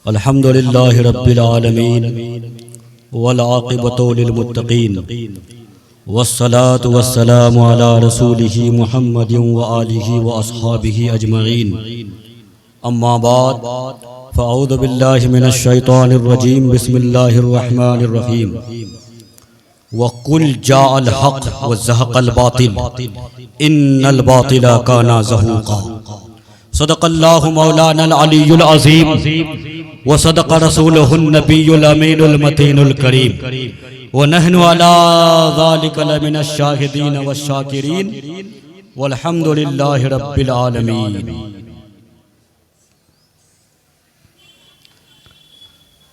अल्हम्दुलिल्लाह रब्बिल आलमीन वल आक़िबतु लिल मुत्तक़ीन वस्सलातु वस्सलामु अला रसूलिहि मुहम्मदिन व आलिहि व अस्हाबिहि अजमईन। अम्मा बाद फ़अऊज़ु बिल्लाहि मिनश शैतानिर रजीम। बिस्मिल्लाहिर रहमानिर रहीम। वक़ुल जाअल हक़ व ज़हक़ल बातिल इन्नल बातिला काना ज़हूक़ा। सदक़ल्लाहु मौलानल अलीयुल अज़ीम व सदक़ रसूलुहुन नबियुल अमीनुल मतीनुल करीम व नहनु अला ज़ालिका लमिनश शाहिदीन वश्शाकिरीन वल्हम्दुलिल्लाहि रब्बिल आलमीन।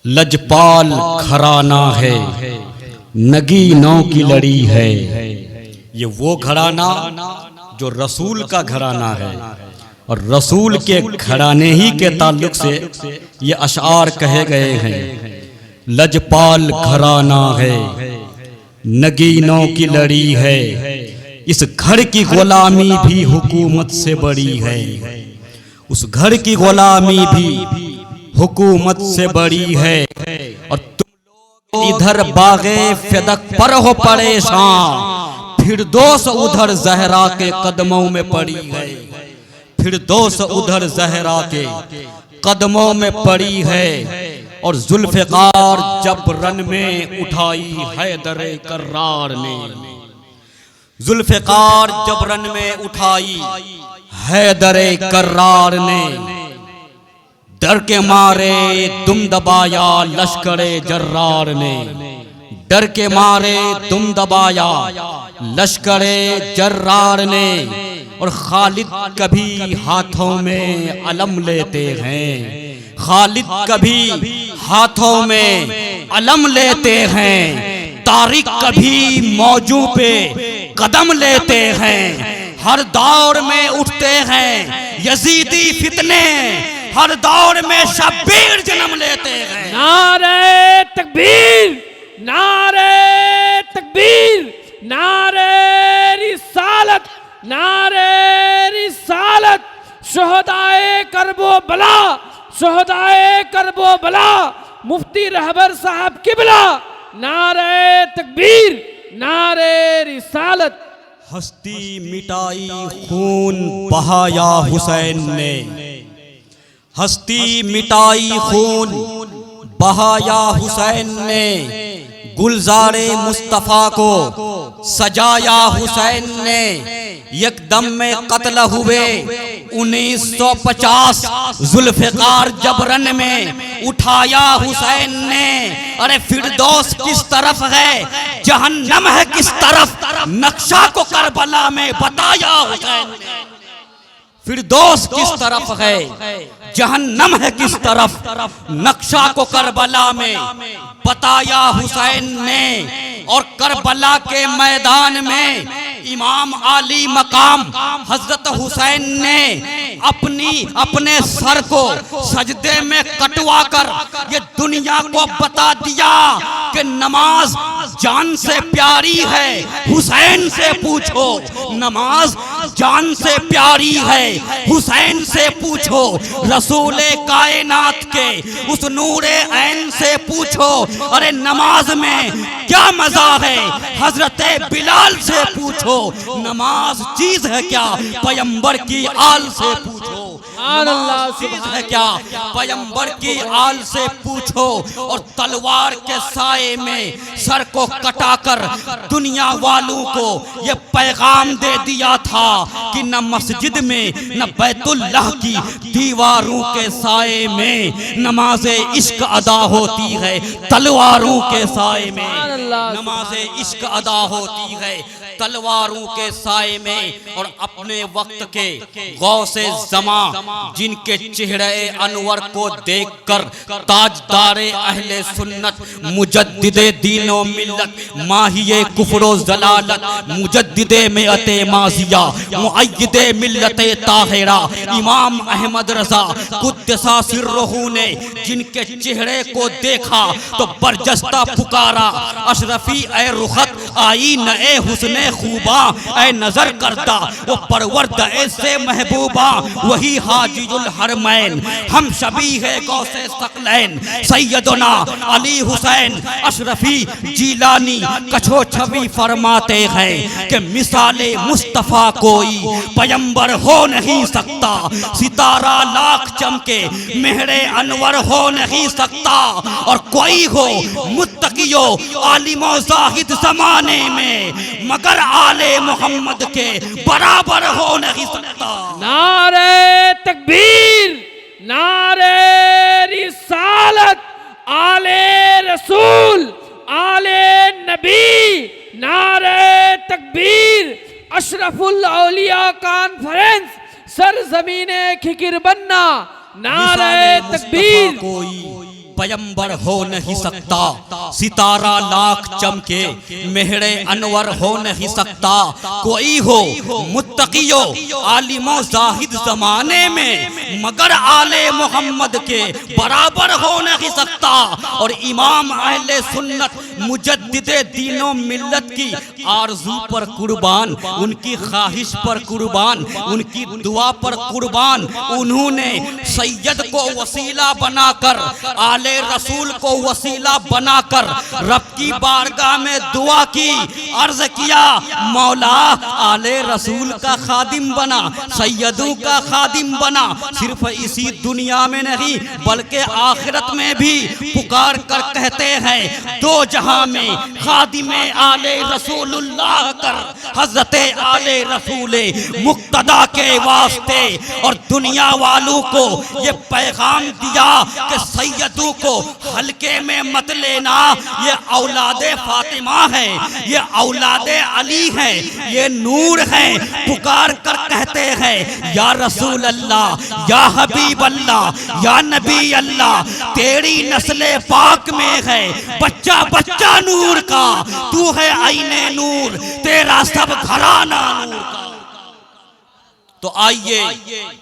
लजपाल घराना है, नगीनों की लड़ी है। ये वो घराना जो रसूल का घराना है और रसूल के घराने ही के ताल्लुक से ये अशआर कहे गए हैं। लजपाल घराना है, नगीनों की लड़ी है। इस घर की गुलामी भी हुकूमत से बड़ी है। उस घर की गुलामी भी हुकूमत से बड़ी है। और तुम लोग इधर बागे फिदक पर हो परेशान, फिरदौस उधर ज़हरा के कदमों में पड़ी है। फिरदौस उधर ज़हरा के कदमों में पड़ी है। और जुल्फ़िकार जब रन में उठाई हैदरे कर्रार ने, जुल्फ़िकार जब रन में उठाई हैदरे कर्रार ने, डर के मारे दुम दबाया लश्करे जर्रार ने। डर के मारे दुम दबाया लश्करे जर्रार ने। और खालिद कभी हाथों में अलम लेते हैं, खालिद कभी हाथों में अलम लेते हैं। तारिक कभी मौजू पे कदम लेते हैं। हर दौर में उठते हैं यजीदी फितने, हर दौर में शब्बीर जन्म लेते हैं। नारे तकबीर, नारे तकबीर, नारे रिसालत, नारे रिसालत। शोहदाए करबो बला, शोहदाए करबो बला, मुफ्ती रहबर साहब किबला। नारे तकबीर, नारे रिसालत। हस्ती मिटाई खून बहाया हुसैन ने, हस्ती मिटाई खून बहाया हुसैन ने। गुलजारे मुस्तफ़ा को सजाया हुसैन ने। यकदम में कत्ल हुए 1950, जुल्फ़िकार जब रन में उठाया हुसैन ने। अरे फिरदौस किस तरफ है, जहन्नम है किस तरफ, नक्शा को करबला में बताया हुसैन ने। फिरदौस किस तरफ है, जहन्नम है किस तरफ, नक्शा को करबला में बताया हुसैन ने। और करबला के मैदान में इमाम आली मकाम हजरत हुसैन ने अपने सर को सजदे में कटवा कर ये दुनिया को बता दिया कि नमाज जान से प्यारी है, हुसैन से पूछो। नमाज जान से प्यारी है, हुसैन से पूछो। रसूले कायनात के उस नूरे ऐन से पूछो। अरे नमाज में क्या मजा है, हजरते बिलाल से पूछो। नमाज चीज है क्या, पैगंबर की आल से पूछो। चीज है क्या, पैगंबर की आल से पूछो। और तलवार के साए में सर को कटाकर दुनिया वालों को ये पैगाम दे दिया था कि न मस्जिद में न बैतुल्लाह की दीवारों के साए में नमाज़े इश्क अदा होती है। तलवारों के साए में नमाज़े इश्क अदा होती है, तलवारों के साए में। और अपने वक्त के गौसे ज़मा जिनके चेहरे अनवर को देखकर ताजदारे अहले सुन्नत, मुजद्दिदे दीनो मिल्लत, माहिए कुफ्रो ज़लालत, मुजद्दिदे मिअते माज़िया, मुअय्यिदे मिल्लते ताहिरा, इमाम अहमद रज़ा कुद्दसा सिर्रुहु ने जिनके चेहरे को देखा तो बरजस्ता पुकारा, अशरफी ए रुखत आई न ए हुस्ने खूबा, ए नजर करता वो परवरद ऐसे महबूबा, वही हाजिजुल हर हरमैन, हम शबी है गौसे सकलैन, सैयदना अली हुसैन अशरफी जीलानी कछो छवि फरमाते हैं कि मिसाले मुस्तफ़ा कोई पैगंबर हो नहीं सकता, सितारा लाख चमके मेहरे अनवर हो नहीं सकता, और कोई हो मुत्तकियो आलिमो जाहिद ज़माने में मगर आले मोहम्मद के बराबर हो नहीं सकता। नारे तकबीर, नारे रिसालत, आले रसूल, आले नबी, नारे तकबीर, अशरफुल औलिया कॉन्फ्रेंस, सरजमीने खिकिर बन्ना, नारे तकबीर। कोई पैगंबर हो नहीं सकता, सितारा लाख चमके मेहरे अनवर हो नहीं सकता, कोई हो मुत्तकियो आलिमो जाहिद ज़माने में मगर आले मोहम्मद के बराबर हो नहीं सकता। और इमाम अहले सुन्नत मुजद्दिदे दीनो मिल्लत की आरज़ू पर कुर्बान, उनकी ख्वाहिश पर कुर्बान, उनकी दुआ पर कुर्बान, उन्होंने सैयद को वसीला बनाकर आले रसूल को वसीला बनाकर रब की बारगाह में दुआ की, अर्ज किया मौला आले रसूल का खादिम बना, सैयदों का खादिम बना, सिर्फ इसी दुनिया में नहीं बल्कि आखिरत में भी पुकार कर कहते हैं दो जहां में खादिमे आले रसूलुल्लाह कर, हजरते आले रसूले मुक्तदा के वास्ते। और दुनिया वालों को ये पैगाम दिया कि सैयदों को हल्के में मत लेना, ये औलादे फातिमा है, ये औलादे अली है, ये नूर है। पुकार कर कहते हैं या रसूल अल्लाह, या हबीब अल्लाह, या नबी अल्लाह, तेरी नस्ले पाक में है बच्चा बच्चा नूर का, तू है आईने नूर, तेरा सब घराना नूर का। तो आइए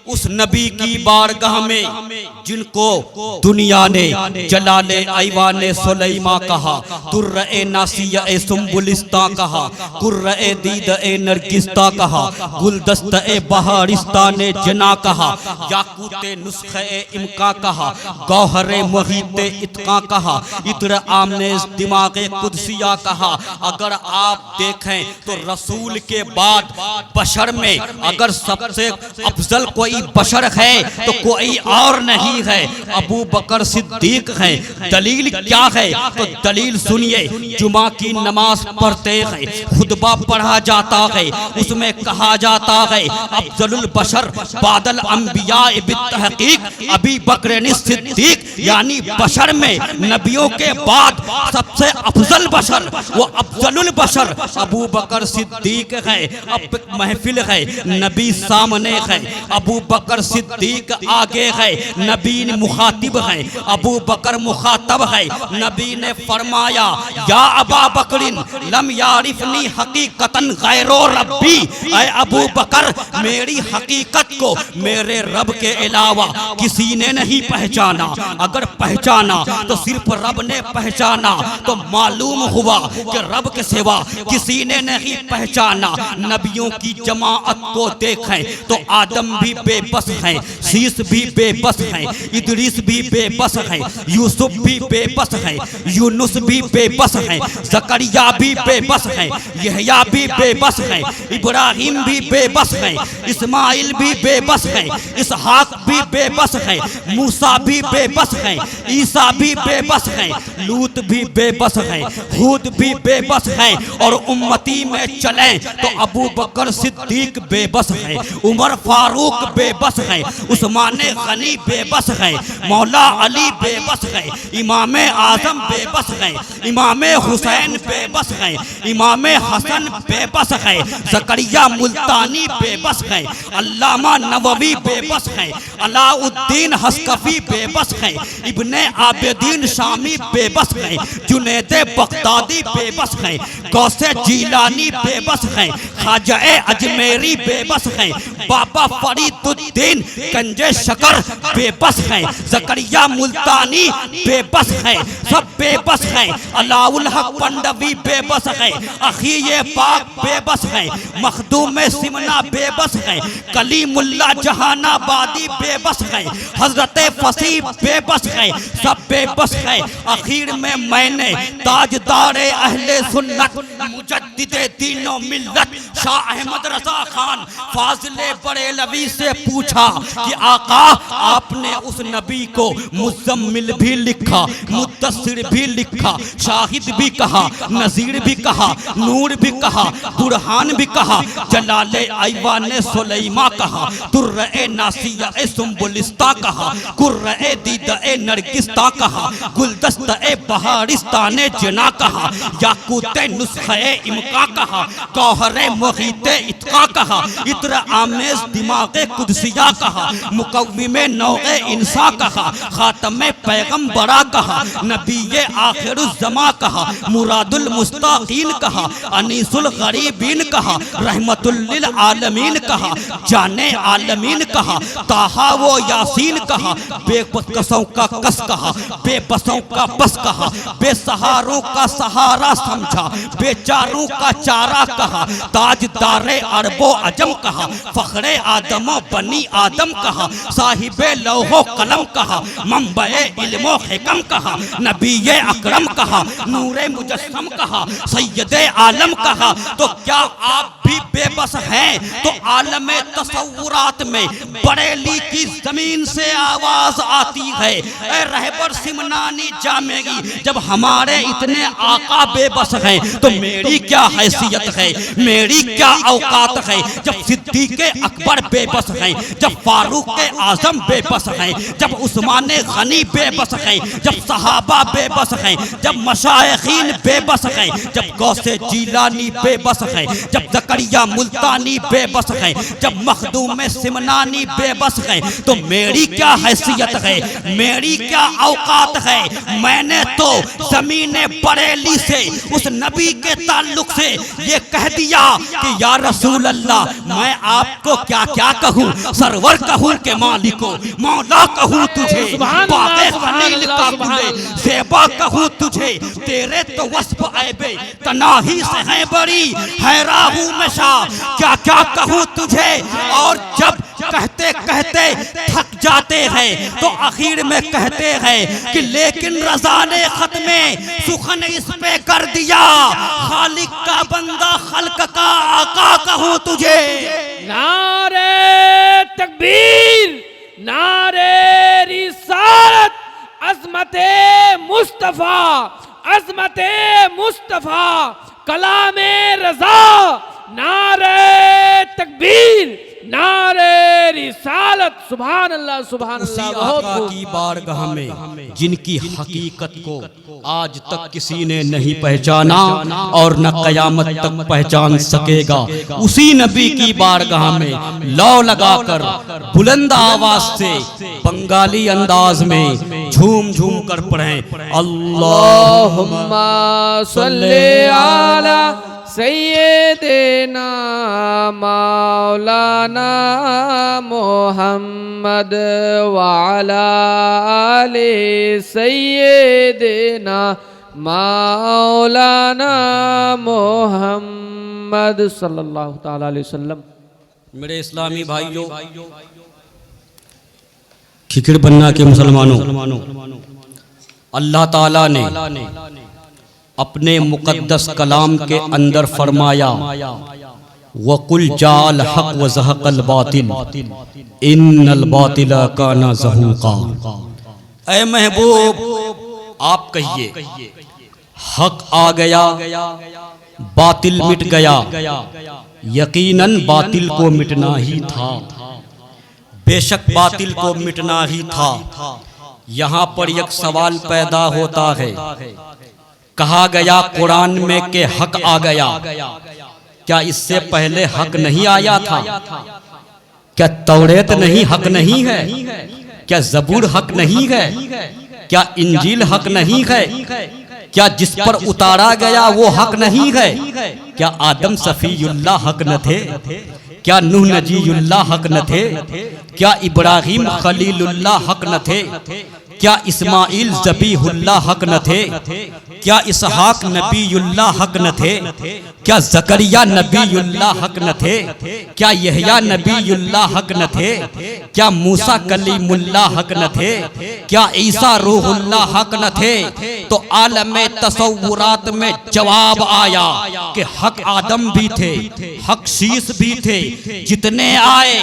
उस नबी की बारगाह में जिनको दुनिया ने जलाले ऐवाने सुलैमा कहा, तुर्रे नासिया ए सुम्बुलिस्ता कहा, कुर्रे दीद ए नरगिस्ता कहा, गुलदस्त ए बहारिस्ता ने जना कहा, याकूते नुस्खे ए इमका कहा, गौहरे मुहीते इत्का कहा, इत्र आमने दिमागे कुदसिया कहा। अगर आप देखें तो रसूल के बाद बशर में अगर सबसे अफजल कोई बशर है तो कोई और नहीं है, अबू बकर सिद्दीक है। दलील क्या है? तो दलील सुनिए, जुमा की नमाज पढ़ते हैं, खुतबा पढ़ा जाता है, उसमें कहा जाता है अफजलुल बशर बादल अंबिया बित्तहकीक अबी बकर सिद्दीक, यानी बशर में नबियों के बाद सबसे अफजल बशर वो अफजलुल बशर अबू बकर सिद्दीक है। अब महफिल है, नबी सामने है, अबू बकर सिद्दीक आगे है, नबी ने मुखातिब है, अबू बकर मुखातब है। नबी ने फरमाया या अबा बकरिन लम यारिफनी हकीकतन गैरो रब्बी, ऐ अबू बकर मेरी हकीकत को मेरे रब के अलावा किसी ने नहीं पहचाना, अगर पहचाना तो सिर्फ रब ने पहचाना। तो मालूम हुआ कि रब के सिवा किसी ने नहीं पहचाना। नबियों की जमाअत को देखें तो आदम भी बेबस है, शीश भी बेबस है, इदरीस भी बेबस है, यूसुफ भी बेबस है, यूनुस भी बेबस है, जकरिया भी बेबस है, यहया भी बेबस है, इब्राहिम भी बेबस है, इस्माइल भी बेबस है, इसहाक भी बेबस है, मूसा भी बेबस है, ईसा भी बेबस है, लूत भी बेबस है, हूद भी बेबस है। और उम्मती में चले तो अबू बकर सिद्दीक बेबस है, उमर फारूक बेबस है, उस्मान गनी बेबस है, मौला अली बेबस है, इमाम आजम बेबस है, इमाम हुसैन बेबस है, इमाम हसन बेबस है, जकरिया मुल्तानी बेबस है, अल्लामा नववी बेबस है, अलाउद्दीन हस्कफी बेबस है, इब्ने आबिदीन शामी बेबस है, जुनैद बगदादी बेबस है, गौसे जीलानी बेबस है, ख्वाजा अजमेरी बेबस है, बाबा फरीदुद्दीन गंजे शकर बेबस हैं, जकरिया मुल्तानी बेबस हैं, सब बेबस हैं, अलाउल हक पंडवी बेबस हैं, अखिये पाक बेबस हैं, मखदूम सिमना बेबस हैं, कलीमुल्ला जहानाबादी बेबस हैं, हजरत फसी बेबस हैं, सब बेबस हैं। आखिर में मैंने ताजदारे अहले सुन्नत मुजद्दिदे दीनो मिल्लत शाह अहमद रजा खान फाजिले बरेलवी से पूछा कि आका आपने उस नबी को मुज़म्मिल भी लिखा, मुद्दस्सिर भी लिखा, शाहिद भी कहा, नज़ीर भी कहा, नूर भी कहा, बुरहान भी कहा, जलाले ऐवान सुलैमा कहा, दुर्रे नासिया सुम्बुलिस्ता कहा, कुर्रे दीदा नरगिस्ता कहा, गुलदस्ता बहारिस्ताने जना कहा, याकूत नुस्खे इमका कहा, गौहरे मुगीते इत्का कहा, इत्र आमेज दिमागे कुदसिया कहा, मुकव्विमे नौए इंसा कहा, खातमे पैगम्बरा कहा, नबीये आखिरुज़्ज़मा कहा, मुरादुल मुस्ताकीन कहा, अनीसुल गरीबीन कहा, रहमतुल लिल आलमीन कहा, जाने आलमीन कहा, ताहा वो यासीन कहा, बेकसों का कस कहा, बेबसों का बस कहा, बेसहारों का सहारा समझा, बेचारों का चारा कहा, ताजदारे अरबो अजम कहा, फखरे आदमो बनी आदम कहा, साहिबे लौहो कलम कहा, मंबए इल्मो हिकम कहा, नबीये अकरम कहा, नूरे मुजस्सम कहा, सैयदे आलम कहा। तो क्या आप भी बेबस हैं? तो आलमे तसव्वुरात में बरेली की जमीन से आवाज आती है, ए रहबर सिमनानी जामेगी, जब हमारे इतने आका बेबस हैं तो मेरी क्या हैसियत है, मेरी क्या औकात है। जब सिद्दीक़ अकबर बेबस हैं, जब फारूक आजम बेबस हैं, जब उस्मान गनी बेबस हैं, जब सहाबा बेबस हैं, जब मशाइखीन बेबस हैं, जब गौसे जीलानी बेबस हैं, जब ज़करिया मुल्तानी बेबस हैं, जब मखदूम सिमनानी बेबस हैं, तो मेरी क्या हैसियत है, मेरी क्या औकात है। मैंने तो ज़मीने बरेली से उस नबी के ताल्लुक से ये कह दिया कि या रसूल अल्लाह, मैं आपको क्या क्या कहूँ, सरवर कहूँ के मालिको, मौला कहूँ तुझे, बाक़े खलील का गुले ज़ेबा कहूँ तुझे, तेरे तो वस्फ़ ऐबे तनाही से हैं बड़ी, हैरान हूँ मैं शाह, क्या क्या कहूँ तुझे। और जब कहते कहते थक जाते हैं तो आखिर में कहते हैं कि लेकिन रज़ा ने ख़त्मे सुखन इस पे कर दिया, खालिक का बंदा खल्क का आका कहूँ तुझे। नारे तकबीर, नारे रिसालत, अज़मते मुस्तफ़ा, अज़मते मुस्तफ़ा, कलामे रज़ा, नारे तकबीर, नारे रिसालत, सुभान अल्लाह, सुभान अल्लाह। बहुत की बारगाह में जिनकी हकीकत को आज तक किसी ने नहीं पहचाना और न कयामत तक पहचान सकेगा, उसी नबी की बारगाह में लौ लगाकर बुलंद आवाज से बंगाली अंदाज में झूम झूम कर पढ़ें, अल्लाहुम्मा सल्ली अला सय्यदना मौलाना मुहम्मद व अला आले सय्यदना मौलाना मुहम्मद सल्लल्लाहु तआला अलैहि वसल्लम। मेरे इस्लामी भाइयों, खिखिड़ बनना के मुसलमानों, अल्लाह ताला ने अपने मुकद्दस कलाम के अंदर फरमाया, वकुल जाल हक व ज़हक़ल बातिल इन्नल बातिला काना ज़हूक़ा। ऐ महबूब आप कहिए, हक आ गया, बातिल मिट गया, यकीनन बातिल को मिटना ही था, बेशक बातिल को मिटना ही था। यहाँ पर एक सवाल पैदा होता है, कहा गया कुरान में कि हक आ गया, क्या इससे पहले हक नहीं आया था? क्या तौरेत नहीं हक नहीं है? क्या ज़बूर हक नहीं है? क्या इंजील हक नहीं है? क्या जिस पर उतारा गया वो हक नहीं है? क्या आदम सफीउल्लाह हक न थे? क्या नूह नजीयुल्लाह हक न थे? क्या इब्राहिम खलीलुल्लाह हक न थे? क्या इस्माइल ज़बीहुल्लाह हक न थे? क्या इसहाक नबीयुल्लाह हक न थे? क्या ज़करिया नबीयुल्लाह हक न थे? क्या यहया नबीयुल्लाह हक न थे? क्या मूसा कलीमुल्लाह हक न थे? क्या ईसा रूहुल्लाह हक न थे? तो आलम तसव्वुरात में जवाब आया कि हक आदम भी थे, हक शीस भी थे, जितने आए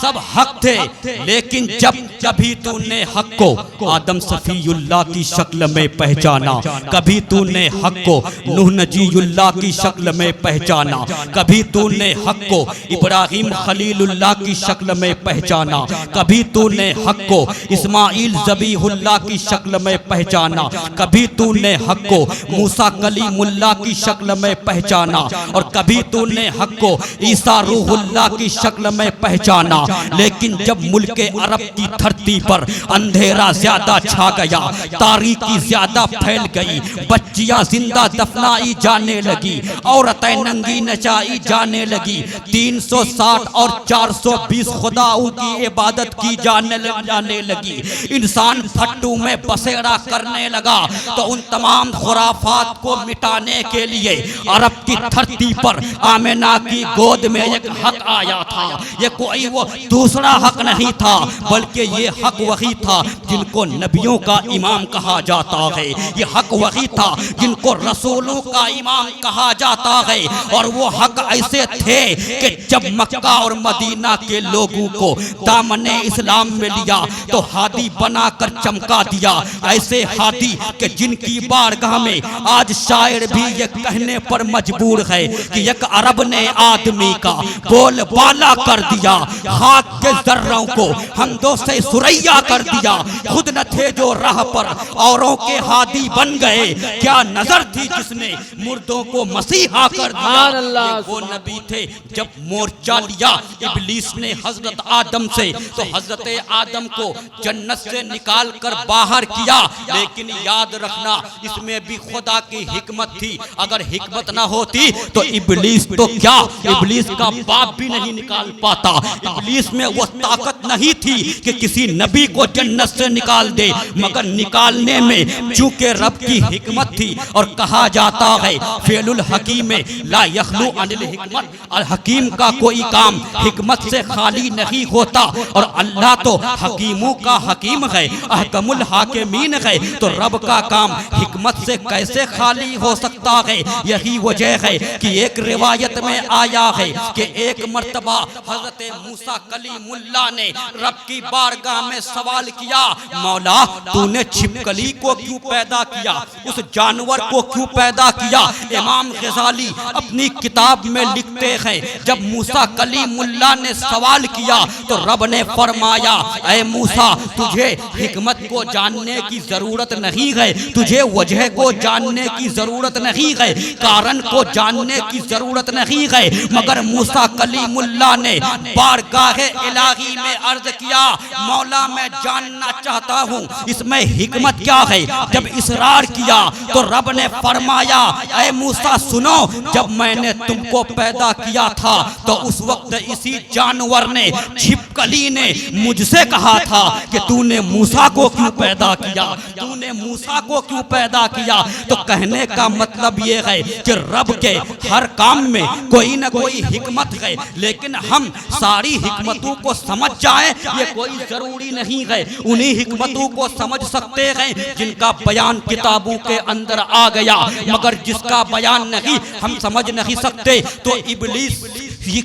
सब हक थे। लेकिन जब कभी तूने हक को आदम सफीउल्लाह की शक्ल में पहचाना, कभी तूने हक को नूह नजीयुल्लाह की शक्ल में पहचाना, कभी तूने हक को इब्राहिम खलीलुल्लाह की शक्ल में पहचाना, कभी तूने हक को इस्माइल ज़बीहुल्लाह की शक्ल में पहचाना, कभी तूने हक को मूसा कलीमुल्लाह की शक्ल में पहचाना, और कभी तूने हक को ईसा रूहुल्लाह की शक्ल में पहचाना। लेकिन जब मुल्के अरब की धरती पर अंधेरा ज्यादा छा गया, तारीकी ज्यादा फैल गई, बच्चियां जिंदा दफनाई जाने लगी, औरतें नंगी नचाई जाने लगी, 360 और 420 खुदाओं की इबादत की जाने लगी, इंसान फट्टू में बसेरा करने लगा, तो उन तमाम खुराफात को मिटाने के लिए अरब की धरती पर आमिना की गोद में एक हक आया था। ये कोई वो दूसरा हक नहीं था, बल्कि ये हक वही था जिनको नबियों का इमाम कहा जाता है, ये हक वही था जिनको रसूलों का इमाम कहा जाता है। और वो हक ऐसे थे कि जब मक्का और मदीना के लोगों को दामने इस्लाम में लिया तो हादी बनाकर चमका दिया, ऐसे हादी कि जिनकी बारगाह में आज शायर भी ये कहने पर मजबूर है कि एक अरब ने आदमी का बोल बाला कर दिया, हाथ के जर्रों को हमदों से सुरैया कर दिया, खुद न थे जो राह पर औरों के हादी बन गए, क्या नजर थी जिसने मुर्दों को मसीहा कर दिया। ये वो नबी थे जब मोर्चा लिया इब्लीस ने हजरत आदम से, तो हजरत आदम को जन्नत से निकाल कर बाहर किया। लेकिन याद रखना इसमें भी खुदा की हिकमत थी, अगर हिकमत ना होती तो इब्लीस तो क्या, इब्लीस का बाप भी नहीं निकाल पाता। इब्लीस में वो ताकत नहीं थी कि किसी नबी को जन्नत से निकाल दे, मगर निकालने में चूंकि रब की हिकमत थी। और कहा जाता है फेलुल हकीम ला यखलू अनिल हिकमत, और हकीम का कोई काम हिकमत से खाली नहीं होता, और अल्लाह तो हकीमों का हकीम है, अहकमुल हाकिमीन है, तो रब का काम हिकमत से कैसे खाली हो सकता है। यही वजह है कि एक रिवायत में आया है कि एक मर्तबा हजरत मूसा कलीमुल्लाह ने रब की बारगाह में सवाल किया, मौला तूने छिपकली को क्यों पैदा किया, उस जानवर को क्यों पैदा किया। इमाम गजाली अपनी किताब में लिखते हैं जब मूसा कलीमुल्लाह ने सवाल किया तो रब ने फरमाया, ऐ मूसा तुझे हिकमत को जानने की जरूरत नहीं है, तुझे वजह को जानने की जरूरत नहीं है, कारण को जानने की जरूरत नहीं है, मगर मूसा कलीमुल्लाह ने बारगाह इलाही में अर्ज किया, मौला मैं जानना चाहता हूँ इसमें हिकमत क्या है। जब इसरार किया तो रब ने फरमाया, ऐ मूसा सुनो, जब मैंने तुमको पैदा किया था तो उस वक्त इसी जानवर ने, छिपकली ने मुझसे कहा था कि तूने मूसा को क्यों पैदा किया, तूने मूसा को क्यों पैदा किया। तो कहने का मतलब ये है कि रब के हर काम में कोई न कोई हिकमत है, लेकिन हम सारी हिकमतों को समझ जाएं ये कोई जरूरी नहीं है। उन्हीं हिकमतों को समझ सकते हैं जिनका बयान किताबों के अंदर आ गया, मगर जिसका बयान नहीं हम समझ नहीं सकते। तो इब्लीस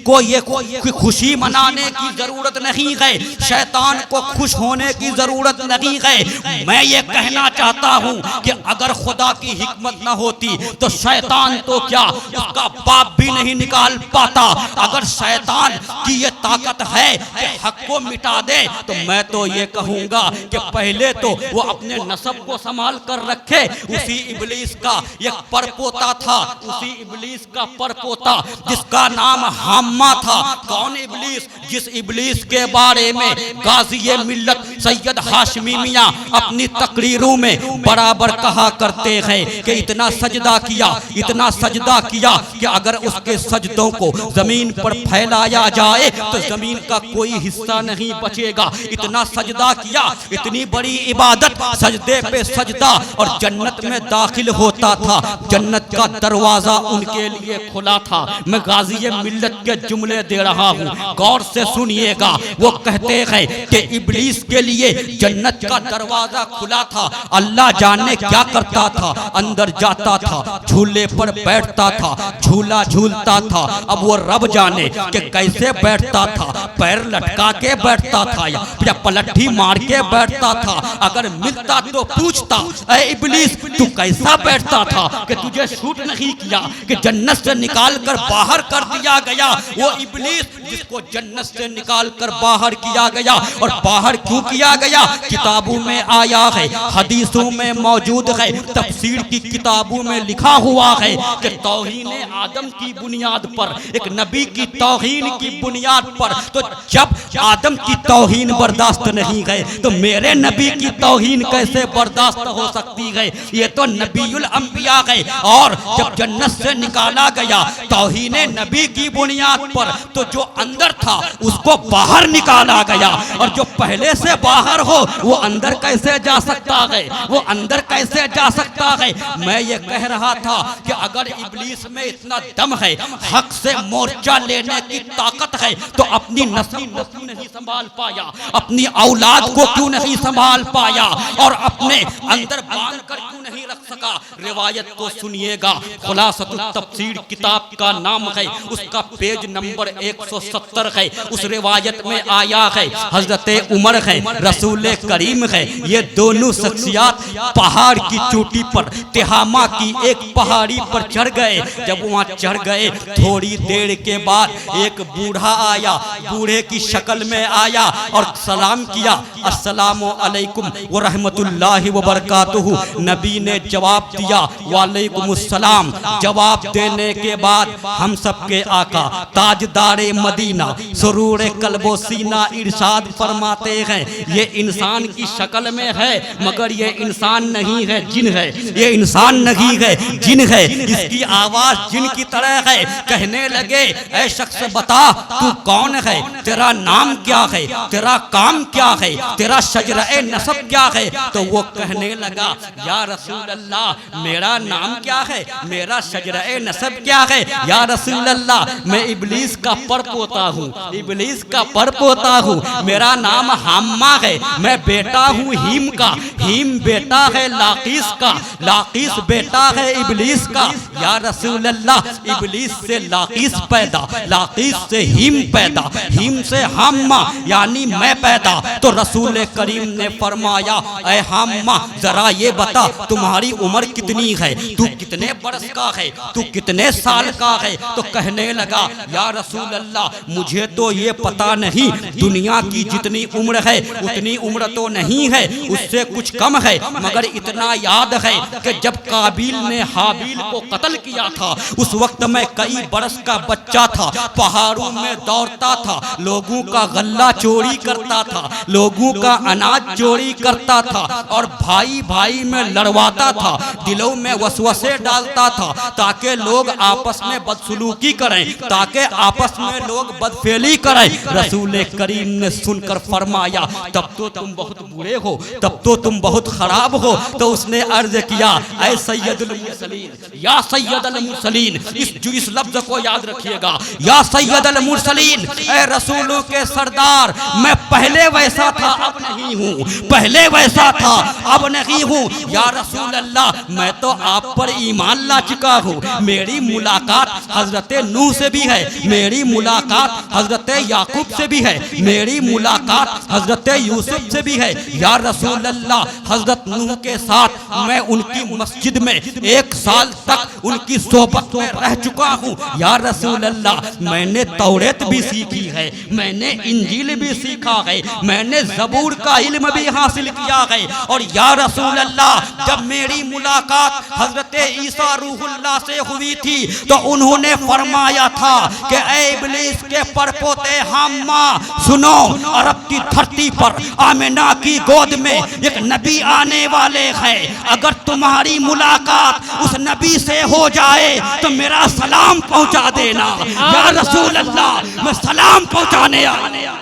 को ये खुशी मनाने की जरूरत नहीं है, शैतान को खुश होने की जरूरत नहीं है। मैं ये कहना चाहता हूँ कि अगर खुदा की हिकमत न होती तो शैतान तो क्या उसका बाप भी नहीं निकाल पाता। अगर शैतान की ये ताकत है कि हक को मिटा दे तो मैं तो ये कहूँगा कि पहले तो वो अपने नसब को संभाल कर रखे। उसी इब्लीस का एक परपोता था, उसी इब्लीस का परपोता जिसका नाम हाम्मा था। कौन इब्लीस? जिस इब्लीस के बारे में गाज़ी मिल्लत सैयद हाशमी मियां अपनी तकरीरों में बराबर कहा करते हैं कि इतना सजदा किया, इतना सजदा किया कि अगर उसके सजदों को जमीन पर फैलाया जाए तो जमीन का कोई हिस्सा नहीं बचेगा। इतना सजदा किया, इतनी बड़ी इबादत, सजदे पे सजदा, और जन्नत में दाखिल होता था। जन्नत का दरवाजा उनके लिए खुला था। मैं गाज़ी मिल्लत के जुमले दे रहा हूँ, गौर से सुनिएगा। वो कहते हैं कि इब्लीस के लिए जन्नत का दरवाजा खुला था। अल्लाह जाने क्या करता था, अंदर जाता था, झूले पर बैठता था, झूला झूलता था। अब वो रब जाने कि कैसे बैठता था, पैर लटका के बैठता था या पलट्ठी मार के बैठता था। अगर मिलता तो पूछता, ऐ इब्लीस तू कैसा बैठता था कि तुझे शूट नहीं किया, कि जन्नत से निकाल कर बाहर कर दिया गया। वो इब्लीस जिसको जन्नत से निकाल कर बाहर किया गया, और बाहर क्यों किया गया? किताबों में आया है, हदीसों में मौजूद है, तफसीर की किताबों में लिखा हुआ है कि तौहीन आदम की बुनियाद पर, एक नबी की तौहीन की बुनियाद पर, तो जब आदम की तौहीन बर्दाश्त नहीं है तो मेरे नबी की तौहीन कैसे बर्दाश्त हो सकती है? ये तो नबीउल अंबिया है। और जब जन्नत से निकाला गया तौहीन नबी की बुनियाद पर, तो जो अंदर था उसको बाहर निकाला गया, और जो पहले से बाहर हो वो अंदर कैसे जा सकता है? वो अंदर कैसे जा सकता है? मैं ये कह रहा था कि अगर इब्लीस में इतना दम है, हक से मोर्चा लेने की ताकत है, तो अपनी नस्ल को क्यों नहीं संभाल पाया? अपनी औलाद को क्यों नहीं संभाल पाया? और अपने अंदर बांध कर क्यों नहीं रख सका? रिवायत को सुनिएगा, खुलासतुत तफसीर किताब का नाम है, उसका पेज नंबर 170 है। उस रिवायत में आया है हजरत उमर है, रसूल करीम है, ये दोनों शख्सियत पहाड़ की चोटी पर, तिहामा की एक पहाड़ी पर चढ़ गए। जब वहाँ चढ़ गए थोड़ी देर के बाद एक बूढ़ा आया, बूढ़े की शक्ल में आया और सलाम किया, अस्सलामु अलैकुम व रहमतुल्लाहि व बरकातुहू। नबी ने जवाब दिया वालेकुमुस्सलाम। जवाब देने के बाद हम सबके आका ताजदारे मदीना सुरूर कल्बो सीना इरशाद फरमाते हैं, ये इंसान की शक्ल में है मगर ये इंसान नहीं है, जिन है। ये इंसान नहीं है, जिन है। इसकी आवाज जिन की तरह है। कहने लगे, ऐ शख्स बता तू कौन है, तेरा नाम क्या है, तेरा काम क्या है, तेरा शजरा-ए नसब क्या है? तो वो कहने लगा, या रसूल अल्लाह मेरा नाम क्या है, मेरा शजरा-ए नसब क्या है? या रसूल अल्लाह मैं इब्लीस का परपोता हूँ, इब्लीस का परपोता हूँ, मेरा नाम हाम्मा है, मैं बेटा हूँ हीम का, हीम बेटा है लाकीस का, लाकीस बेटा है इब्लीस का। या रसूल अल्लाह इब्लीस से लाकीस पैदा, लाकीस से हीम पैदा, हीम से हाम्मा यानी मैं पैदा। तो रसूल करीम ने फरमाया, ऐ हाम्मा जरा ये बता तुम्हारी उम्र कितनी है, तू कितने बरस का है, तू कितने साल का है? तो कहने लगा, या रसूल अल्लाह मुझे तो ये पता नहीं, दुनिया की जितनी उम्र है उतनी उम्र तो नहीं है, उससे कुछ कम है, मगर इतना याद है कि जब काबिल ने हाबिल को कत्ल किया था उस वक्त मैं कई बरस का बच्चा था, पहाड़ों में दौड़ता था, लोगों का गल्ला चोरी करता था, लोगों का अनाज चोरी करता था, और भाई भाई में लड़वाता था, दिलों में वसवसे डालता था ताकि लोग आपस में बदसलूकी करें, ताकि आपस में लोग बदफेली करें। रसूल करीम ने सुनकर फरमाया, तब तो तुम बहुत बुरे हो, तब तो तुम बहुत खराब हो। तो उसने अर्ज किया, ऐ सैयदुल मुरसलीन, या सैयदुल मुरसलीन, इस लफ्ज को याद रखिएगा, या सैयदुल मुरसलीन, ऐ रसूलों के सरदार, मैं पहले वैसा था अब नहीं हूँ, पहले वैसा था अब नहीं हूँ। या रसूल अल्लाह मैं तो आप पर ईमान ला चुका हूँ, मेरी मुलाकात हजरत नूह से भी है, मेरी मुलाकात हजरत याकूब से भी है, मेरी मुलाकात हजरत यूसुफ से भी है। या रसूल अल्लाह हजरत नूह के साथ मैं उनकी मस्जिद में 1 साल तक उनकी सोहबत में रह चुका हूँ। या रसूल अल्लाह मैंने तौरेत भी सीखी है, मैंने इंजील भी सीखा है, मैंने ज़बूर का इल्म भी हासिल किया है। और या रसूल अल्लाह जब मेरी मुलाकात हजरत ईसा ईसा रूहुल्लाह से हुई थी तो उन्होंने फरमाया था कि ऐ इब्लीस के परपोते हम्मा सुनो, अरब की धरती पर आमिना की गोद में एक नबी आने वाले हैं, अगर तुम्हारी मुलाकात उस नबी से हो जाए तो मेरा सलाम पहुंचा देना। या रसूल अल्लाह, मैं सलाम पहुंचाने आया।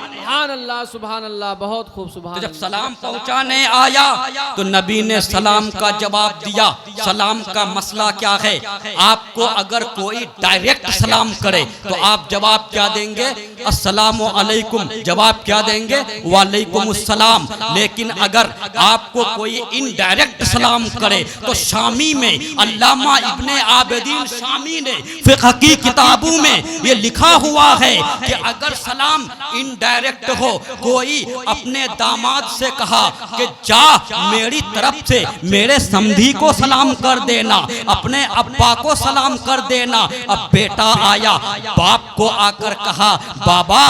सुभान अल्लाह, बहुत खूब सुभान। तो जब सलाम पहुंचाने आया तो नबी ने सलाम का जवाब दिया। सलाम का मसला क्या है? आपको अगर कोई डायरेक्ट सलाम करे तो आप जवाब क्या देंगे? अस्सलामु अलैकुम। जवाब क्या देंगे? वालेकुमुस्सलाम। लेकिन अगर आपको कोई इनडायरेक्ट सलाम करे तो शामी में अल्लामा इब्ने आबिदीन शामी ने फिक़्ह की किताबों में ये लिखा हुआ है कि अगर सलाम इनडायरेक्ट हो, कोई अपने दामाद से कहा कि जा मेरी तरफ से मेरे समधी को सलाम कर देना, अपने अब्बा को सलाम कर देना। अब बेटा आया, बाप को आकर कहा बाबा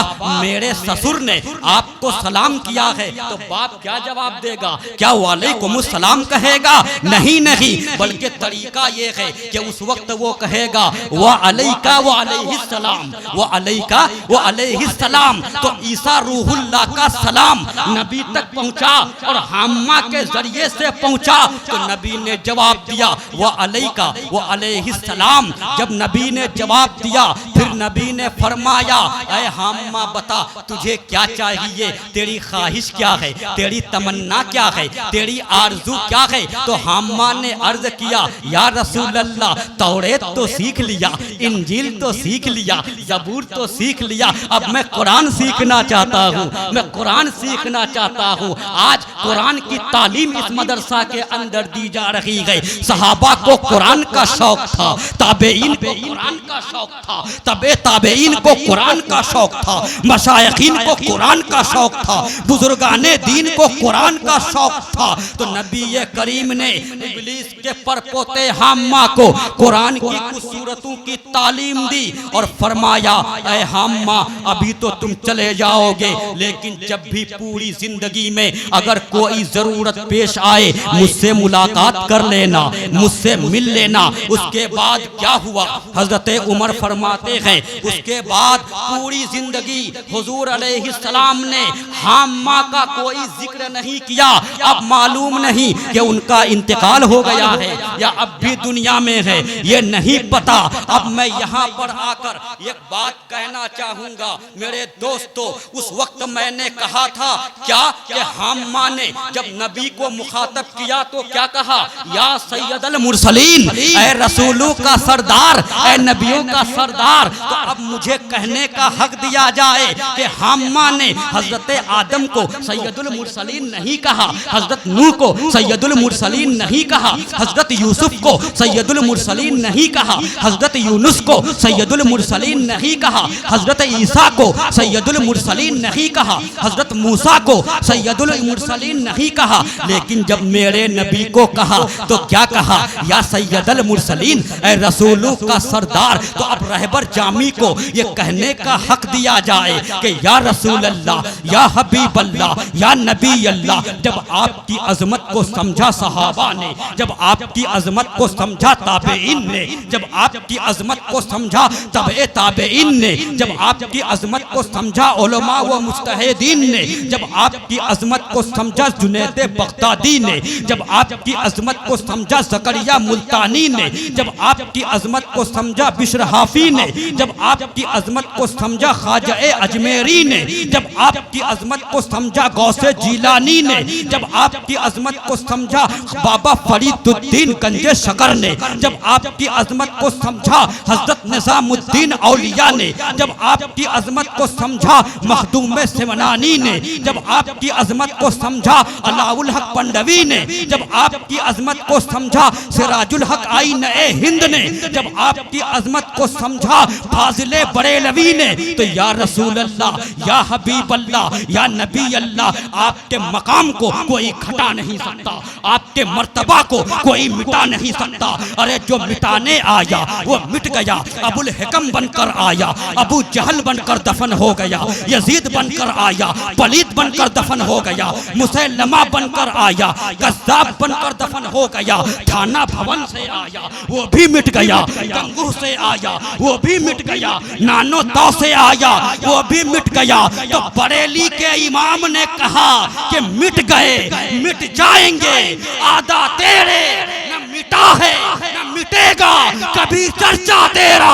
मेरे ससुर ने आपको सलाम किया है, तो बाप क्या जवाब देगा? क्या वालेकुमुस्सलाम कहेगा? नहीं नहीं, बल्कि तरीका ये है कि उस वक्त वो कहेगा व अलैका व अलैहिस्सलाम, व अलैका व अलैहिस्सलाम। तो ईसा रूहुल्लाह का सलाम नबी तक पहुंचा और हम्मा के जरिए से पहुंचा तो नबी ने जवाब दिया व अलैका व अलैहिस्सलाम। जब नबी ने जवाब दिया फिर नबी ने फरमाया ऐ हम्मा बता तुझे क्या चाहिए, तेरी ख्वाहिश क्या है, तेरी तमन्ना क्या है, तेरी आरजू क्या है? तो हम्मा ने अर्ज किया या रसूल अल्लाह तौरेत तो सीख लिया, इंजील तो सीख लिया, ज़बूर तो सीख लिया, अब मैं कुरान सीखना चाहता हूँ, मैं कुरान सीखना चाहता हूँ। आज कुरान की तालीम इस मदरसा के अंदर दी जा रही है। सहाबा को कुरान का शौक था, ताबेईन को कुरान का शौक था, तबे ताबेईन को कुरान का शौक था, मशाइखीन को कुरान का शौक था, बुजुर्गाने दीन को कुरान का शौक था। तो नबी करीम ने इब्लीस के परपोते हम्मा को कुरान की कुछ सूरतों की तालीम दी और फरमाया ऐ हम्मा अभी तो तुम चले जाओगे, लेकिन जब भी पूरी जिंदगी में अगर कोई जरूरत पेश आए मुझसे मुलाकात कर लेना, मुझसे मिल लेना। उसके बाद क्या हुआ? हजरत उमर फरमाते हैं उसके बाद पूरी जिंदगी हुजूर अलैहिस्सलाम ने हम्मा का कोई जिक्र नहीं किया। अब मालूम नहीं कि उनका इंतकाल हो गया है या अब भी दुनिया में है, ये नहीं पता। अब मैं यहाँ पर आकर एक बात कहना चाहूँगा मेरे दोस्तों, उस वक्त मैंने कहा था क्या कि हम्मा ने जब नबी को मुखातब किया तो क्या कहा? या सैयदल मुरसलीन, ऐ रसूलों का सरदार, ऐ नबियों का सरदार। तो अब मुझे कहने का हक दिया जाए कि हम्मा ने हजरत आदम को सैयदुल मुरसलीन नहीं कहा, हजरत नूह को सैयदुल मुरसलीन नहीं कहा, हजरत यूसुफ को सैयदुल मुरसलीन नहीं कहा, हजरत यूनुस को सैयदुल मुरसलीन नहीं कहा, हजरत ईसा को सैयदुल मुरसलीन नहीं कहा, हजरत मूसा को सैयदुल मुरसलीन नहीं कहा। लेकिन जब मेरे नबी को कहा तो क्या कहा? या सैयदुल मुरसलीन, ऐ रसूलों का सरदार। तो अब रहबर जामी को ये कहने का हक दिया जाए कि या रसूल अल्लाह, या हबीब अल्लाह, या नबी अल्लाह। जब आपकी अजमत को समझा सहाबा ने, जब आपकी अजमत को समझा ताबेईन ने, जब आपकी अजमत को समझा तबे ताबेईन ने, जब आपकी अजमत को समझा उलमा व मुज्तहिदीन ने, जब आपकी अजमत को समझा जुनैद बगदादी ने, जब आपकी अजमत को समझा ज़करिया मुल्तानी ने, जब आपकी अजमत को समझा बिश्र हाफी ने, जब आपकी अजमत को समझा ख्वाजा अजमेरी ने, जब आपकी अजमत को समझा गौसे जीलानी ने, जब आपकी अजमत को समझा बाबा फरीदुद्दीन गंजे शकर ने, जब आपकी अजमत को समझा हजरत निजामुद्दीन औलिया ने, जब आपकी अजमत को समझा मखदूम सिमनानी ने, जब आपकी अजमत को समझा अलाउल हक पंडवी ने, जब आपकी अजमत को समझा सिराजुल हक आईन ए हिंद ने, जब आपकी अजमत को समझा फाजिले बरेलवी ने। तो या रसूल अल्लाह, या हबीब अल्लाह, या नबी अल्लाह, आपके मकाम को कोई घटा नहीं सकता, आपके मर्तबा को कोई मिटा नहीं सकता। अरे जो मिटाने आया वो मिट गया, अबुल हिकम बनकर आया, अबू जहल बनकर दफन हो गया, यजीद यजीद बनकर आया, पलीत बनकर दफन हो गया, मुसैलमा बनकर आया, कज़्ज़ाब बनकर दफन हो गया, थाना भवन से आया वो भी मिट गया, गंगू से आया वो भी मिट गया, नानो तौ से आया वो भी मिट गया। तो बरेली के इमाम ने कहा कि मिट गए मिट जाएंगे, आदा तेरे न मिटा है न मिटेगा कभी चर्चा तेरा।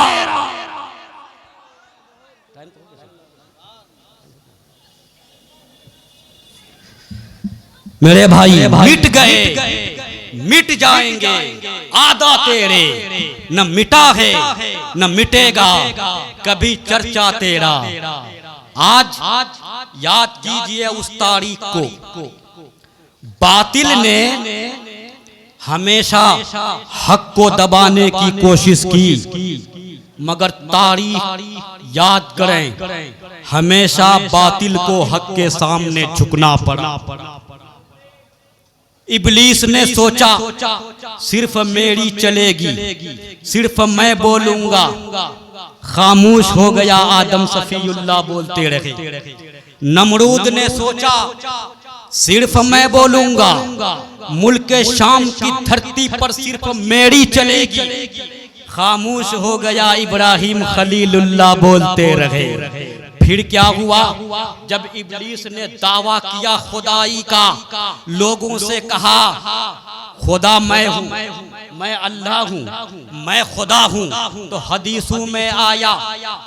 मेरे भाई मिट गए मिट जाएंगे, आदा तेरे न मिटा है न मिटेगा कभी चर्चा तेरा। आज याद कीजिए उस तारीख को, बातिल ने हमेशा हक को दबाने की कोशिश की, मगर तारीख याद करें हमेशा बातिल को हक के सामने झुकना पड़ा। इब्लीस ने सोचा सिर्फ मेरी चलेगी, सिर्फ मैं बोलूंगा, खामोश हो गया आदम सफीउल्लाह बोलते रहे। नमरूद ने सोचा सिर्फ मैं बोलूंगा, मुल्क शाम की धरती पर सिर्फ मेरी चलेगी, खामोश हो गया इब्राहिम खलीलुल्लाह बोलते रहे। फिर क्या हुआ, जब इब्लीस ने दावा किया खुदाई का, लोगों से कहा खुदा मैं हूँ, मैं अल्लाह हूँ, मैं खुदा हूँ, तो हदीसों में आया,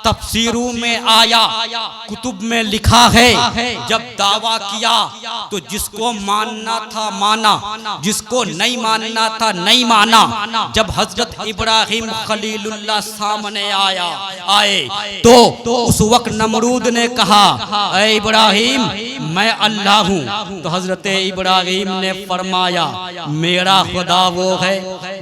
तफसीरों में आया, कुतुब में लिखा है, जब दावा किया तो जिसको मानना था माना, जिसको नहीं मानना था नहीं माना। जब हजरत इब्राहिम खलीलुल्लाह सामने आए तो उस वक्त नमरूद ने कहा ऐ इब्राहिम मैं अल्लाह हूँ। तो हजरत इब्राहिम ने फरमाया मेरा खुदा वो है,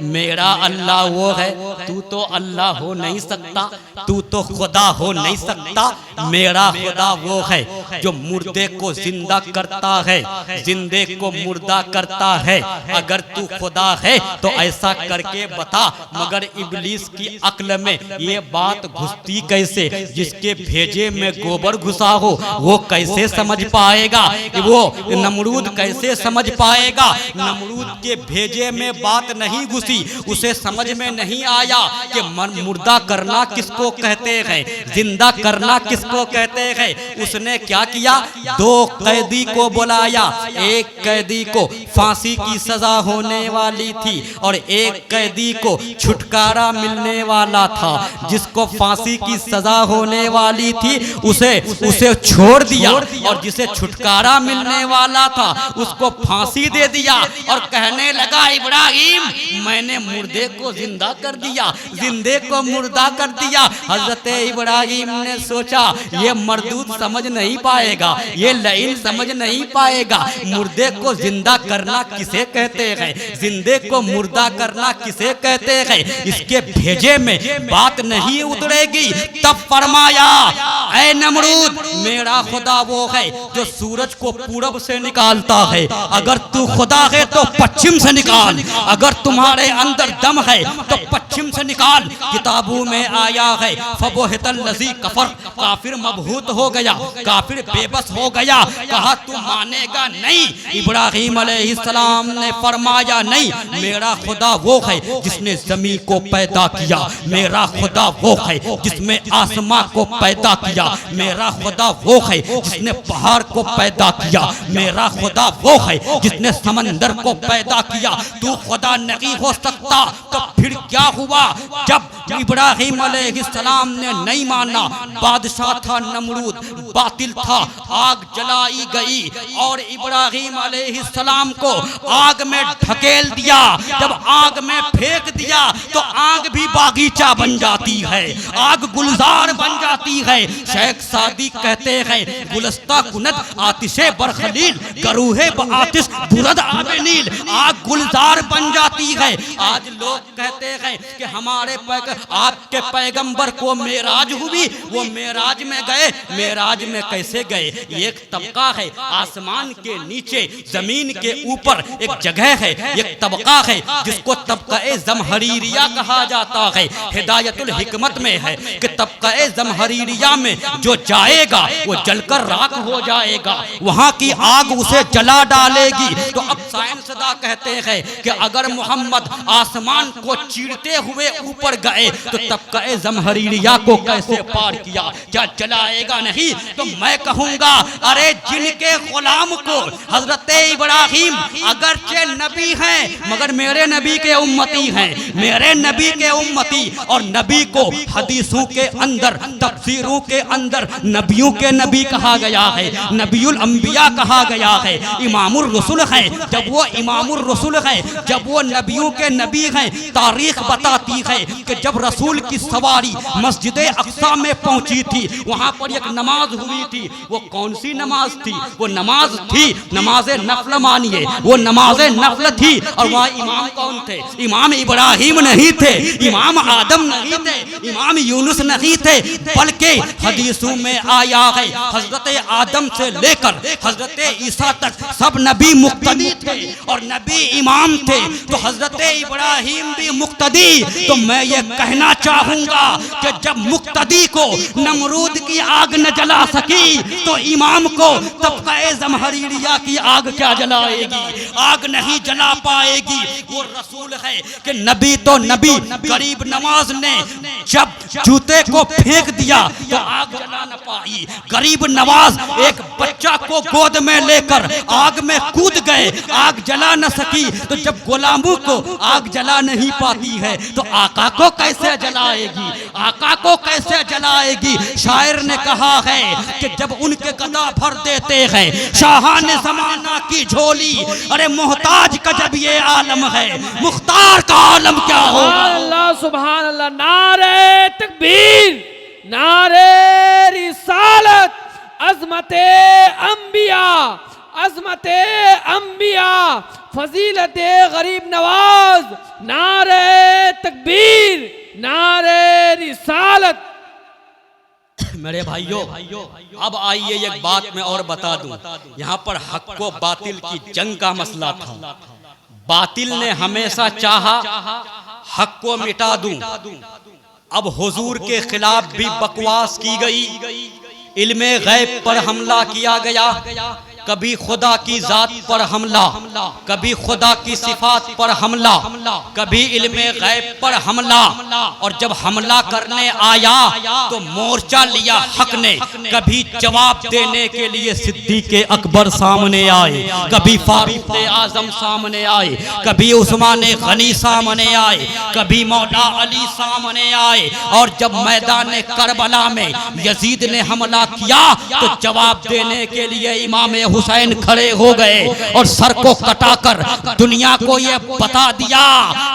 मेरा अल्लाह वो है, तू तो अल्लाह हो नहीं सकता, तू तो खुदा हो नहीं सकता, मेरा खुदा वो है जो मुर्दे को जिंदा करता है, जिंदे को मुर्दा करता है। अगर तू खुदा है तो ऐसा करके बता। मगर इब्लीस की अक्ल में ये बात घुसती कैसे, जिसके भेजे में गोबर घुसा हो वो कैसे समझ पाएगा, वो नमरूद कैसे समझ पाएगा। नमरूद के भेजे में बात नहीं घुसी, उसे समझ में नहीं आया कि मुर्दा करना किसको कहते हैं, जिंदा करना किसको कहते हैं। उसने क्या किया, दो कैदी को बुलाया, एक कैदी को फांसी की सजा होने वाली थी और एक कैदी को छुटकारा मिलने वाला था। जिसको फांसी की सजा होने वाली थी उसे छोड़ दिया और जिसे छुटकारा मिलने वाला था उसको फांसी दे दिया और कहने लगा इब्राहिम मैंने मुर्दे को जिंदा कर दिया, जिंदे को मुर्दा कर दिया। हजरत इब्राहिम ने सोचा ये मरदूद समझ नहीं पाएगा, ये लईन समझ नहीं पाएगा, मुर्दे को जिंदा करना किसे कहते हैं, जिंदे को मुर्दा करना किसे कहते हैं। इसके भेजे में बात नहीं उतरेगी। तब फरमाया ऐ नमरूद मेरा खुदा वो है जो सूरज को पूरब से निकालता है, अगर तू खुदा है तो पश्चिम से निकाल, अगर तुम्हारे अंदर दम है तो पश्चिम से निकाल। किताबों में आया है फबोहितल लज़ी कफर, काफिर मबहूत हो गया, काफिर बेबस हो गया, कहा तू मानेगा नहीं। इब्राहिम अलैहिस्सलाम ने फरमाया नहीं, मेरा खुदा वो है जिसने जमीन को पैदा किया, मेरा खुदा वो है जिसने आसमां को पैदा किया, मेरा खुदा वो है जिसने पहाड़ को पैदा किया, मेरा खुदा वो है जिसने समंदर को पैदा किया। तू खुदा नहीं हो सकता। तो फिर क्या हुआ, जब इब्राहिम अलैहिस्सलाम ने नहीं माना, बादशाह था नमरूद, बातिल था, आग जलाई गई और इब्राहिम अलैहिस्सलाम को आग में ढकेल दिया। जब आग में फेंक दिया तो आग भी बागीचा बन जाती है, आग गुलजार बन जाती है। शेख सादी कहते हैं गुलस्ता कुनत आतिशे बरखलील गरूहे आतिश बुरद आबनील, आग गुलजार बन जाती है। आज लोग कहते हैं कि हमारे पैक आपके पैगंबर को मेराज हुई, वो मेराज में गए। मेराज में कैसे गए? एक तबका है आसमान के नीचे, जमीन के ऊपर एक जगह है, एक तबका है जिसको तबका ज़महरीरिया कहा जाता है। हिदायतुल हिकमत में है कि तबका ज़महरीरिया में जो जाएगा वो जलकर राख हो जाएगा, वहां की आग उसे जला डालेगी। तो अब साइंसदा कहते हैं कि अगर मोहम्मद आसमान को चीरते हुए ऊपर गए तो तबका ज़महरीरिया को कैसे पार किया? क्या जलाएगा नहीं? तो मैं कहूंगा अरे जिनके गुलाम को हजरत इब्राहिम अगरचे नबी हैं मगर मेरे नबी के उम्मती हैं, मेरे नबी के उम्मती, और नबी को हदीसों के अंदर तफसीरों के अंदर नबियों के नबी कहा गया है, नबीउल अंबिया कहा गया है, इमामुर रसूल है। जब वो इमामुर रसूल है, जब वो नबियों के नबी हैं, तारीख बताती है कि जब रसूल की सवारी मस्जिद अक्सा में पहुंची थी, वहां पर एक नमाज हुई थी। वो कौन सी नमाज थी? वो नमाज थी नमाज नफल, मानिए वो नमाज नफल थी। और वहाँ इमाम कौन थे? इमाम इब्राहिम नहीं थे, इमाम आदम नहीं थे, इमाम यूनुस नहीं थे, बल्कि हदीसों में आया है हजरत आदम से लेकर हजरत ईसा तक सब नबी मुक्तदी थे और नबी इमाम थे। तो हजरत इब्राहिम भी मुक्तदी। तो मैं ये कहना चाहूंगा कि जब मुक्तदी को नमरूद की आग न जला सकी तो इमाम को तबका ज़महरीरिया की आग क्या जलाएगी? आग नहीं जला पाएगी। वो रसूल है कि नबी तो नबी, गरीब नवाज ने जब जूते को फेंक दिया तो आग जला न पाई। गरीब नवाज एक बच्चा को गोद में लेकर आग में कूद गए, आग जला न सकी। तो जब गुलामों को आग जला नहीं पाती है तो आका को कैसे जलाएगी? आका को कैसे जलाएगी? शायर ने कहा है कि जब उनके गदा भर देते हैं शाहाने ज़माना की झोली, अरे मोहताज का जब ये आलम है, मुख्तार का आलम क्या होगा? अल्लाह सुभान अल्लाह। नारे तकबीर, नारे रिसालत, अज़मते अंबिया, अज़मते अंबिया, फजीलते गरीब नवाज, नारे तकबीर, नारे रिसालत। मेरे भाइयों, अब आइए एक बात मैं और बता दूं। यहाँ पर हक को बातिल की जंग का मसला था। बातिल ने हमेशा चाहा हक को मिटा दूं। अब हुजूर के खिलाफ भी बकवास की गई, इल्मे गैब पर हमला किया गया, कभी खुदा की जात पर हमला, कभी खुदा की सिफात पर हमला, कभी इल्मे गैब पर हमला। और जब हमला करने आया तो मोर्चा लिया हक ने। कभी जवाब देने के लिए सिद्दीक़ अकबर सामने आए, कभी फारूक आजम सामने आए, कभी उस्मान गनी सामने आए, कभी मौला अली सामने आए। और जब मैदान करबला में यजीद ने हमला किया तो जवाब देने के लिए इमाम हुसैन खड़े हो गए और सर को कटाकर दुनिया को ये बता दिया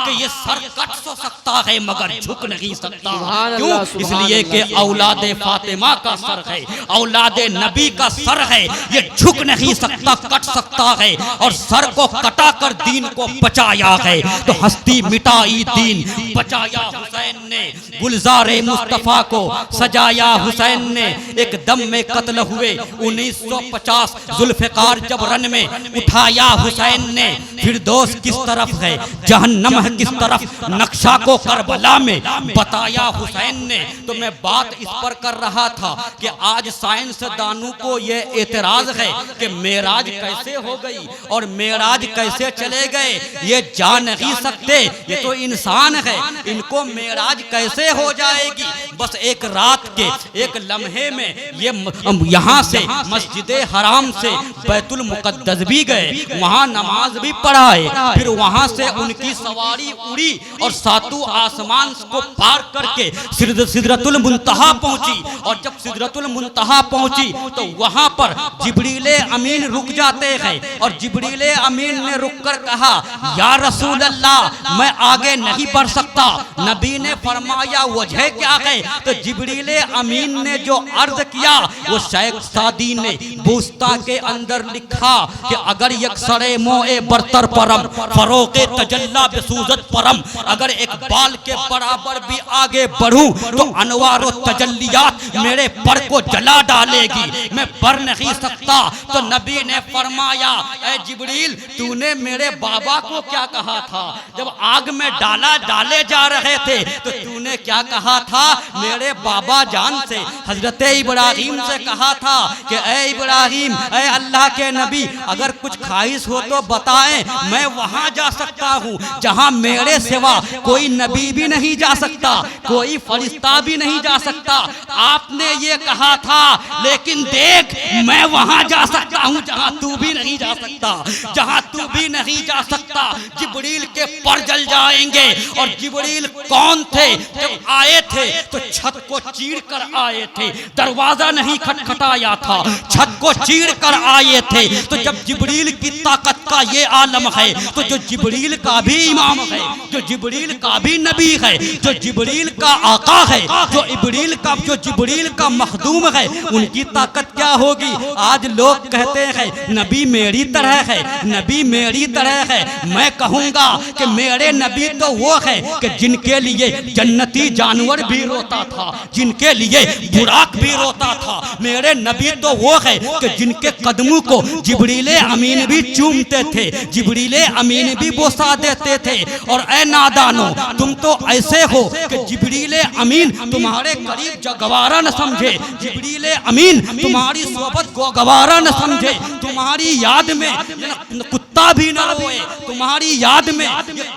कि ये सर कट तो सकता है मगर झुक नहीं सकता। क्यों? इसलिए कि औलादे फातिमा का सर है, औलादे नबी का सर है, ये झुक नहीं सकता, कट सकता है। और सर को कटाकर दीन को बचाया है। तो हस्ती मिटाई दीन बचाया हुसैन ने, गुलजारे मुस्तफा को सजाया हुसैन ने। एक दम में कत्ल हुए 1950 जुल्फ़िकार जब रन में उठाया हुसैन ने। फिरदौस किस तरफ है, जहन्नम है किस तरफ, नक्शा को करबला में बताया हुसैन ने। तो मैं बात इस पर कर रहा था कि आज साइंसदानों को यह एतराज है कि मेराज कैसे हो गई और मेराज कैसे चले गए, ये जान नहीं सकते। ये तो इंसान है, इनको मेराज कैसे हो जाएगी? बस एक रात के एक लम्हे में ये यहाँ से मस्जिद हराम से बैतुल मुक़द्दस भी गए, वहाँ नमाज भी पढ़ाए, फिर वहाँ से उनकी सवारी उड़ी और सातों आसमान को पार करके सिदरतुल मुंतहा पहुंची। और जब सिदरतुल मुंतहा पहुंची तो वहाँ पर जिब्रील अमीन रुक जाते हैं और जिब्रील अमीन ने रुक कर कहा, या रसूल अल्लाह मैं आगे नहीं बढ़ सकता। नबी ने फरमाया वजह क्या है? तो जिब्रील अमीन ने जो अर्ज किया वो शेख सादी ने बूस्ता के अंदर लिखा कि अगर एक सरे मोए बरतर बरतर परम फरोके तजल्ला बेसूजत परम। अगर एक बाल के बराबर भी आगे बढ़ूं तो अनवार तजल्लियात मेरे पर को जला डालेगी, मैं बढ़ नहीं सकता। तो नबी ने फरमाया, ऐ जिब्रील तूने मेरे बाबा को क्या कहा था जब आग में डाले जा रहे थे, तो तूने क्या कहा था मेरे बाबा जान से, हजरत इब्राहिम से कहा था कि ऐ इब्राहिम, ऐ अल्लाह के नबी, अगर कुछ ख्वाहिश हो तो बताएं, मैं वहां जा सकता हूं जहां मेरे सिवा कोई नबी भी नहीं जा सकता, कोई फरिश्ता भी नहीं जा सकता। आपने ये कहा था, लेकिन देख मैं वहां जा सकता हूं जहां तू भी नहीं जा सकता, जहां तू भी नहीं जा सकता। जिब्रील के पर जल जाएंगे। और जिब्रील कौन थे? जब आए थे तो छत को चीर कर आए थे, दरवाजा नहीं खटखटाया था, छत को चीर कर आए थे। तो जब जिब्रील की ताकत का ये आलम है, तो जो जिब्रील का भी इमाम है, जो जिब्रील का भी नबी है, जो जिब्रील का आका है, जो जिब्रील का मखदूम है, उनकी ताकत क्या होगी? आज लोग कहते हैं नबी मेरी तरह है, नबी मेरी तरह है। मैं कहूंगा कि मेरे नबी तो वो है कि जिनके लिए जन्नती जानवर भी रोता था, जिनके लिए बुराक भी रोता था। मेरे नबी तो वो है कि जिनके कदमों को जिब्रील अमीन भी चूमते थे, जिब्रील अमीन भी बोसा देते थे। और ऐ नादानो, तुम तो ऐसे हो कि जिब्रील अमीन तुम्हारे करीब गवारा न समझे, जिब्रील अमीन तुम्हारी सोबत को गवारा न समझे, तुम्हारी याद में कुत्ता भी न रोए, तुम्हारी याद में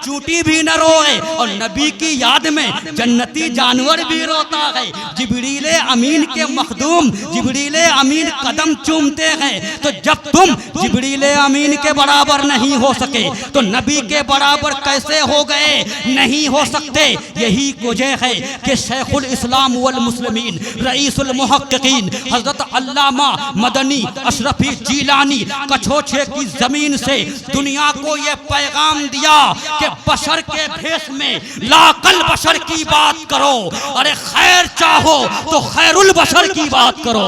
चूंटी भी न रोए, और नबी की याद में जन्नती जानवर भी रोता है। जिब्रील अमीन के मखदूम जिब्रील अमीन कदम चूमते हैं। तो जब तुम जिब्रील अमीन के बराबर नहीं हो सके तो नबी के बराबर कैसे हो गए? नहीं हो सकते। यही वजह है कि शेखुल इस्लाम वल मुस्लिमीन रईसुल मुहक्किकीन हजरत अल्लामा मदनी अशरफी जीलानी कछोछे की जमीन से दुनिया को ये पैगाम दिया कि बशर के भेष में लाकल बशर की बात करो, अरे खैर चाहो तो खैरुल बशर की बात करो।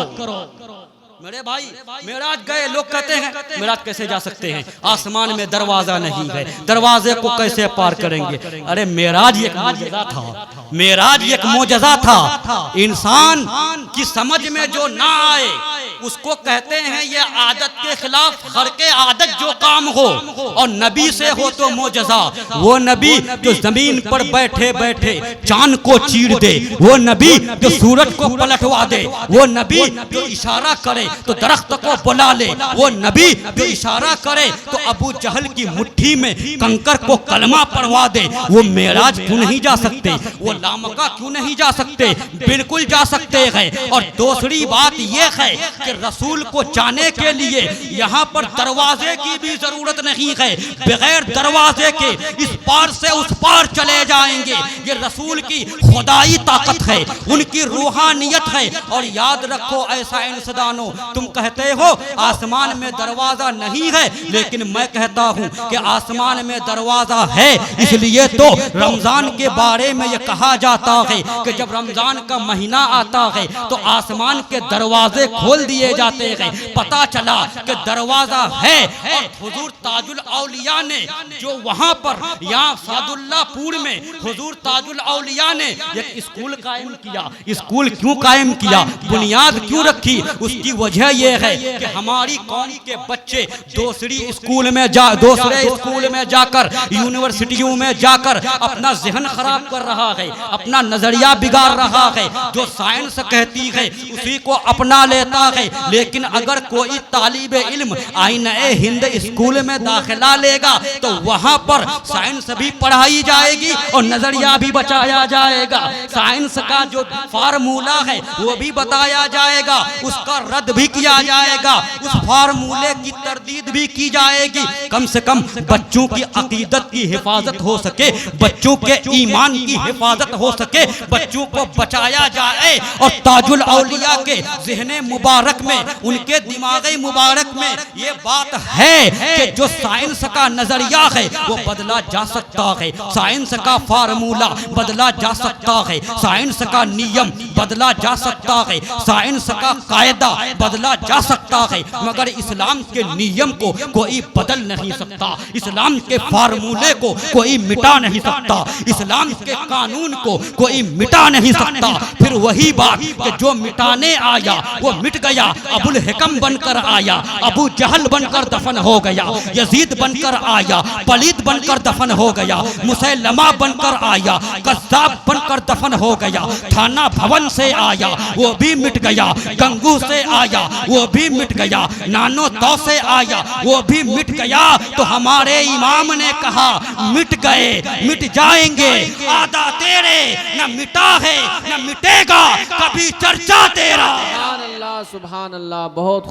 मेरे भाई मेराज गए, लोग कहते हैं मेराज कैसे जा सकते हैं, आसमान में दरवाजा नहीं है, दरवाजे को कैसे पार करेंगे? अरे मेराज एक मोजज़ा था, मेराज एक मोजज़ा था। इंसान की समझ में जो ना आए उसको कहते हैं ये आदत के खिलाफ खर्के आदत जो काम हो, और नबी से हो तो मोजज़ा। वो नबी जो जमीन पर बैठे बैठे चांद को चीर दे, वो नबी जो सूरज को पलटवा दे, वो नबी जो इशारा करे तो दरख्त को बुला ले, वो नबी जो इशारा करे तो अबू जहल की मुट्ठी में कंकर को कलमा पढ़वा दे। वो मेराज क्यों नहीं जा सकते? वो लामका क्यों नहीं जा सकते? बिल्कुल जा सकते हैं। और दूसरी बात ये है कि रसूल को जाने के लिए यहाँ पर दरवाजे की भी जरूरत नहीं है, बगैर दरवाजे के इस पार से उस पार चले जाएंगे। ये रसूल की खुदाई ताकत है, उनकी रूहानियत है। और याद रखो ऐसा इंसानों, तुम कहते हो आसमान में दरवाजा नहीं है, लेकिन मैं कहता हूं कि आसमान में दरवाजा है। इसलिए तो रमजान के बारे में यह कहा जाता है कि जब रमजान का महीना आता है तो आसमान के दरवाजे खोल दिए जाते हैं। पता चला कि दरवाजा है। और हुजूर ताजुल औलिया ने जो वहां पर यहाँ सादुल्लापुर में हुजूर ताजुल औलिया ने एक स्कूल कायम किया। स्कूल क्यों कायम किया? बुनियाद क्यों रखी? उसकी वजह यह है कि हमारी कौम के बच्चे दूसरे स्कूल में जाकर यूनिवर्सिटियों में जाकर अपना जहन खराब कर रहा है, अपना नजरिया बिगाड़ रहा है। जो साइंस कहती है उसी को अपना लेता है। लेकिन अगर कोई तालिब इल्म आईने हिंद स्कूल में दाखिला लेगा तो वहां पर साइंस भी पढ़ाई जाएगी और नजरिया भी बचाया जाएगा। साइंस का जो फार्मूला है वो भी बताया जाएगा, उसका रद्द भी किया जाएगा, उस फार्मूले की तरदीद भी की जाएगी। कम से कम बच्चों की अकीदत की हिफाजत हो सके, बच्चों के ईमान की हिफाजत हो सके, बच्चों को बचाया जाए। और ताजुल औलिया के ज़हने मुबारक में, उनके दिमागे मुबारक मुबारक में ये बात है कि जो साइंस का नजरिया है वो बदला जा सकता है, साइंस का फार्मूला बदला जा सकता है, साइंस का नियम बदला जा सकता है, साइंस का कायदा बदला जा सकता है, मगर इस्लाम के नियम को कोई बदल नहीं सकता, इस्लाम के फार्मूले को कोई मिटा नहीं सकता, इस्लाम के कानून को कोई मिटा नहीं सकता। फिर वही बात कि जो मिटाने आया वो मिट गया, अबुल हिकम बनकर आया, अबू जहल बनकर दफन हो गया, यजीद बनकर आया, पलीद बनकर दफन हो गया, मुसैलमा बनकर आया, कज़्ज़ाब बनकर दफन हो गया, थाना भवन से आया वो भी मिट गया, गंगू से आया वो भी मिट गया, नानो तौ से आया वो भी मिट गया। तो हमारे इमाम ने कहा मिट गए, मिट जाएंगे, आदा तेरे न मिटा है न मिटेगा कभी चर्चा तेरा। सुभान अल्लाह, बहुत